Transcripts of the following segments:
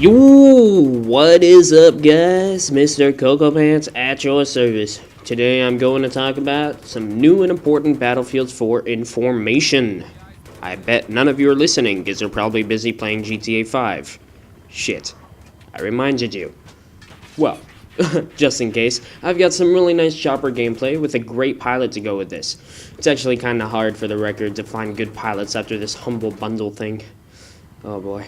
Yo, what is up guys? MrCocopantz at your service. Today I'm going to talk about some new and important Battlefield 4 information. I bet none of you are listening because you're probably busy playing GTA 5. Shit, I reminded you. Well, just in case, I've got some really nice chopper gameplay with a great pilot to go with this. It's actually kinda hard for the record to find good pilots after this humble bundle thing. Oh boy.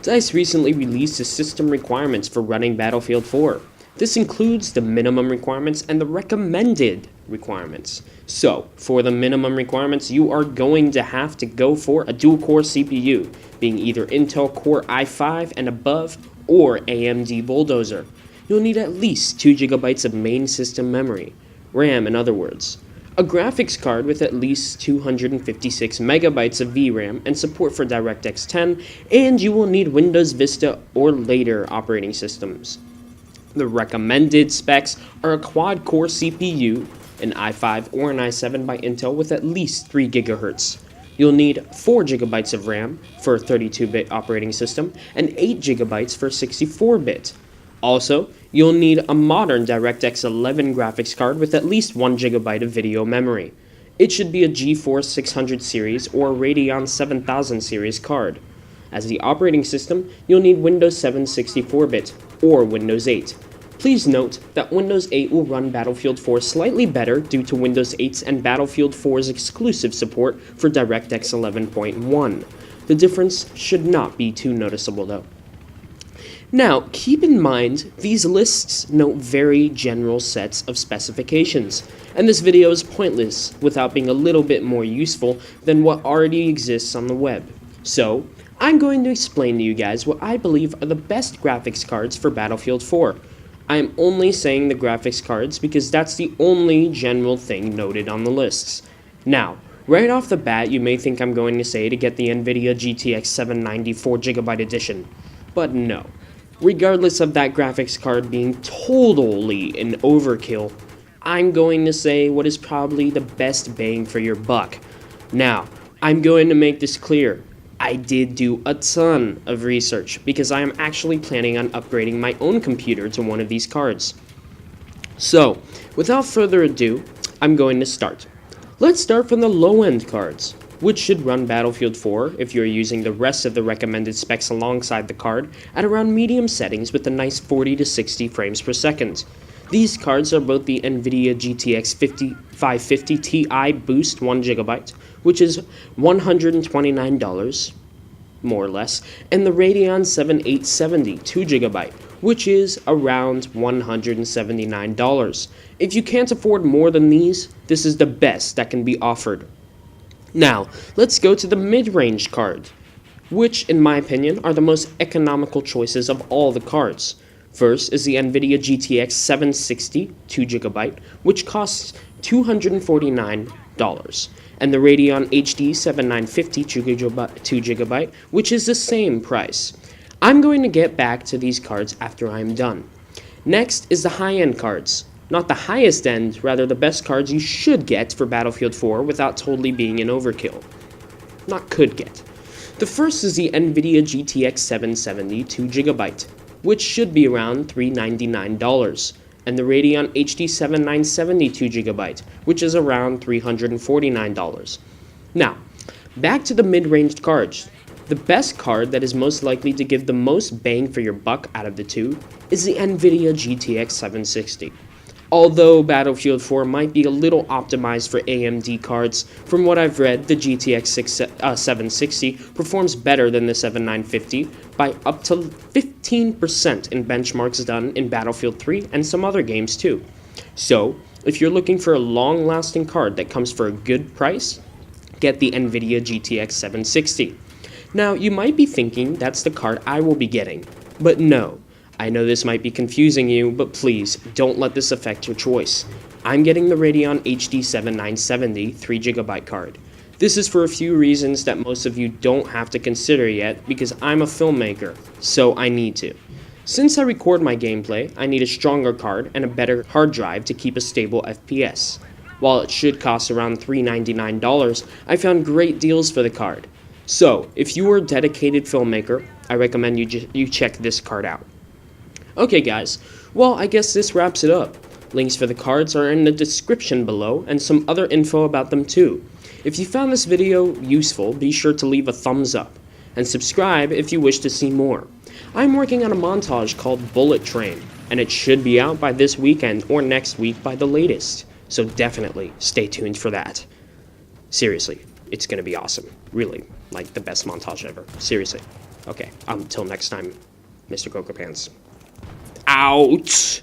DICE recently released the system requirements for running Battlefield 4. This includes the minimum requirements and the recommended requirements. So, for the minimum requirements, you are going to have to go for a dual-core CPU, being either Intel Core i5 and above, or AMD Bulldozer. You'll need at least 2 GB of main system memory, RAM in other words. A graphics card with at least 256 MB of VRAM and support for DirectX 10, and you will need Windows Vista or later operating systems. The recommended specs are a quad-core CPU, an i5 or an i7 by Intel with at least 3 GHz. You'll need 4 GB of RAM for a 32-bit operating system and 8 GB for 64-bit. Also, you'll need a modern DirectX 11 graphics card with at least 1 GB of video memory. It should be a GeForce 600 series or a Radeon 7000 series card. As the operating system, you'll need Windows 7 64-bit or Windows 8. Please note that Windows 8 will run Battlefield 4 slightly better due to Windows 8's and Battlefield 4's exclusive support for DirectX 11.1. The difference should not be too noticeable though. Now, keep in mind, these lists note very general sets of specifications, and this video is pointless without being a little bit more useful than what already exists on the web. So, I'm going to explain to you guys what I believe are the best graphics cards for Battlefield 4. I am only saying the graphics cards because that's the only general thing noted on the lists. Now, right off the bat, you may think I'm going to say to get the Nvidia GTX 790 4GB edition, but no. Regardless of that graphics card being totally an overkill, I'm going to say what is probably the best bang for your buck. Now, I'm going to make this clear. I did do a ton of research because I am actually planning on upgrading my own computer to one of these cards. So, without further ado, I'm going to start. Let's start from the low-end cards, which should run Battlefield 4 if you're using the rest of the recommended specs alongside the card at around medium settings with a nice 40 to 60 frames per second. These cards are both the Nvidia GTX 550 Ti Boost 1GB, which is $129, more or less, and the Radeon 7870 2GB, which is around $179. If you can't afford more than these, this is the best that can be offered. Now, let's go to the mid-range card, which, in my opinion, are the most economical choices of all the cards. First is the Nvidia GTX 760 2GB, which costs $249, and the Radeon HD 7950 2GB, which is the same price. I'm going to get back to these cards after I'm done. Next is the high-end cards. Not the highest end, rather the best cards you should get for Battlefield 4 without totally being an overkill. Not could get. The first is the Nvidia GTX 770 2GB, which should be around $399, and the Radeon HD 7970 2GB, which is around $349. Now, back to the mid-range cards. The best card that is most likely to give the most bang for your buck out of the two is the Nvidia GTX 760. Although Battlefield 4 might be a little optimized for AMD cards, from what I've read, the GTX 760 performs better than the 7950 by up to 15% in benchmarks done in Battlefield 3 and some other games too. So, if you're looking for a long-lasting card that comes for a good price, get the Nvidia GTX 760. Now, you might be thinking that's the card I will be getting, but no. I know this might be confusing you, but please, don't let this affect your choice. I'm getting the Radeon HD 7970 3GB card. This is for a few reasons that most of you don't have to consider yet because I'm a filmmaker, so I need to. Since I record my gameplay, I need a stronger card and a better hard drive to keep a stable FPS. While it should cost around $399, I found great deals for the card. So, if you are a dedicated filmmaker, I recommend you check this card out. Okay guys, well I guess this wraps it up. Links for the cards are in the description below, and some other info about them too. If you found this video useful, be sure to leave a thumbs up, and subscribe if you wish to see more. I'm working on a montage called Bullet Train, and it should be out by this weekend or next week by the latest, so definitely stay tuned for that. Seriously, it's gonna be awesome. Really, like the best montage ever. Seriously. Okay, until next time, Mr. CocopantZ. Out!